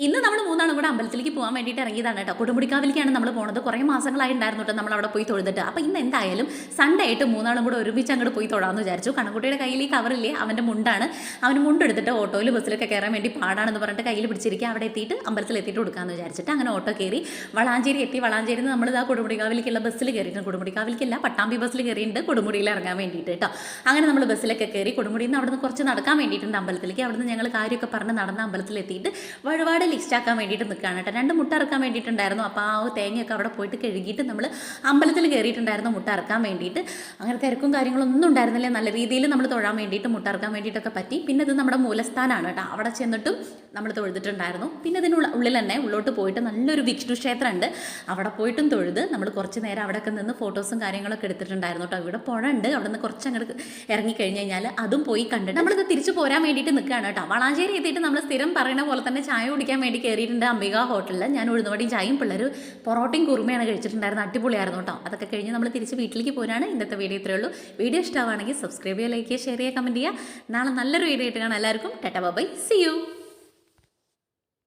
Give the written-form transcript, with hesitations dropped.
ഇന്ന് നമ്മൾ മൂന്നാളും കൂടെ അമ്പലത്തിലേക്ക് പോകാൻ വേണ്ടിയിട്ട് ഇറങ്ങിയതാണ് കേട്ടോ. കൊടുമുടിക്കാവിലേക്കാണ് നമ്മൾ പോണത്. കുറേ മാസങ്ങളായി ഉണ്ടായിരുന്നു കേട്ടോ നമ്മൾ അവിടെ പോയി തൊഴുതിട്ട്. അപ്പോൾ ഇന്ന് എന്തായാലും സൺഡേ ആയിട്ട് മൂന്നാളും കൂടെ ഒരുമിച്ച് അങ്ങോട്ട് പോയി തൊഴാമെന്ന് വിചാരിച്ചു. കണ്ണൻകുട്ടിയുടെ കയ്യിൽ ഈ കവറില്ലേ, അവൻ്റെ മുണ്ടാണ്. അവന് മുണ്ടെടുത്തിട്ട് ഓട്ടോയിൽ ബസ്സിലൊക്കെ കയറാൻ വേണ്ടി പാടാണെന്ന് പറഞ്ഞിട്ട് കയ്യിൽ പിടിച്ചിരിക്കുക. അവിടെ എത്തിയിട്ട് അമ്പലത്തിൽ എത്തിയിട്ട് കൊടുക്കാമെന്ന് വിചാരിച്ചിട്ട് അങ്ങനെ ഓട്ടോ കയറി വളാഞ്ചേരി എത്തി. വളാഞ്ചേരിയിൽ നമ്മൾ ഇതാ കൊടുമുടിക്കാവിലേക്കുള്ള ബസ്സിൽ കയറിയിട്ടുണ്ട്. കൊടുമുടിക്കാവിലേക്കല്ല, പട്ടാമ്പി ബസ്സിൽ കയറിയിട്ടുണ്ട് കൊടുമുടിയിൽ ഇറങ്ങാൻ വേണ്ടിയിട്ട് കേട്ടോ. അങ്ങനെ നമ്മൾ ബസ്സിലൊക്കെ കയറി കൊടുമുടിയിൽ നിന്ന് അവിടെ നിന്ന് കുറച്ച് നടക്കാൻ വേണ്ടിയിട്ടുണ്ട് അമ്പലത്തിലേക്ക്. അവിടെ നിന്ന് ഞങ്ങൾ കാര്യമൊക്കെ പറഞ്ഞ് നടന്ന അമ്പലത്തിലെത്തിയിട്ട് വഴിപാട് ലിസ്റ്റ് ആക്കാൻ വേണ്ടിയിട്ട് നിൽക്കുകയാണ് കേട്ടോ. 2 മുട്ട ഇറക്കാൻ വേണ്ടിയിട്ടുണ്ടായിരുന്നു. അപ്പോൾ ആ തേങ്ങയൊക്കെ അവിടെ പോയിട്ട് കഴുകിയിട്ട് നമ്മൾ അമ്പലത്തിൽ കയറിയിട്ടുണ്ടായിരുന്നു മുട്ട ഇറക്കാൻ വേണ്ടിയിട്ട്. അങ്ങനെ തിരക്കും കാര്യങ്ങളൊന്നും ഉണ്ടായിരുന്നില്ല. നല്ല രീതിയിൽ നമ്മൾ തൊഴാൻ വേണ്ടിയിട്ട് മുട്ട ഇറക്കാൻ വേണ്ടിയിട്ടൊക്കെ പറ്റി. പിന്നെ ഇത് നമ്മുടെ മൂലസ്ഥാനമാണ് കേട്ടോ. അവിടെ ചെന്നിട്ടും നമ്മൾ തൊഴുതിട്ടുണ്ടായിരുന്നു. പിന്നെ ഉള്ളിൽ തന്നെ ഉള്ളോട്ട് പോയിട്ട് നല്ലൊരു വിഷ്ണു ക്ഷേത്രമുണ്ട്. അവിടെ പോയിട്ടും തൊഴുത് നമ്മൾ കുറച്ച് നേരം അവിടെയൊക്കെ നിന്ന് ഫോട്ടോസും കാര്യങ്ങളൊക്കെ എടുത്തിട്ടുണ്ടായിരുന്നു കേട്ടോ. ഇവിടെ പുഴ ഉണ്ട്. അവിടെ നിന്ന് കുറച്ച് അങ്ങോട്ട് ഇറങ്ങിക്കഴിഞ്ഞ് കഴിഞ്ഞാൽ അതും പോയി കണ്ടിട്ട് നമ്മളിത് തിരിച്ചു പോരാൻ വേണ്ടിയിട്ട് നിൽക്കുകയാണ് കേട്ടോ. വളാഞ്ചേരി എത്തിയിട്ട് നമ്മൾ സ്ഥിരം പറയുന്ന പോലെ തന്നെ ചായ കുടിക്കാൻ വേണ്ടി കയറിയിട്ടുണ്ട് അംബിക ഹോട്ടലിൽ. ഞാൻ ഉഴുന്നുവടിയും ചായയും പിള്ളേർ പൊറോട്ടയും കുറുമയാണ് കഴിച്ചിട്ടുണ്ടായിരുന്നു. അടിപൊളിയായിരുന്നു കേട്ടോ. അതൊക്കെ കഴിഞ്ഞ് നമ്മൾ തിരിച്ച് വീട്ടിലേക്ക് പോരാണ്. ഇന്നത്തെ വീഡിയോ ഇത്രയേ ഉള്ളൂ. വീഡിയോ ഇഷ്ടമാണെങ്കിൽ സബ്സ്ക്രൈബ് ചെയ്യുക, ലൈക്ക് ചെയ്യുക, ഷെയർ ചെയ്യുക, കമൻറ്റ് ചെയ്യുക. നാളെ നല്ലൊരു വീഡിയോ ആയിട്ട് കാണാം. എല്ലാവർക്കും ടാറ്റാ ബൈ, സീ യു.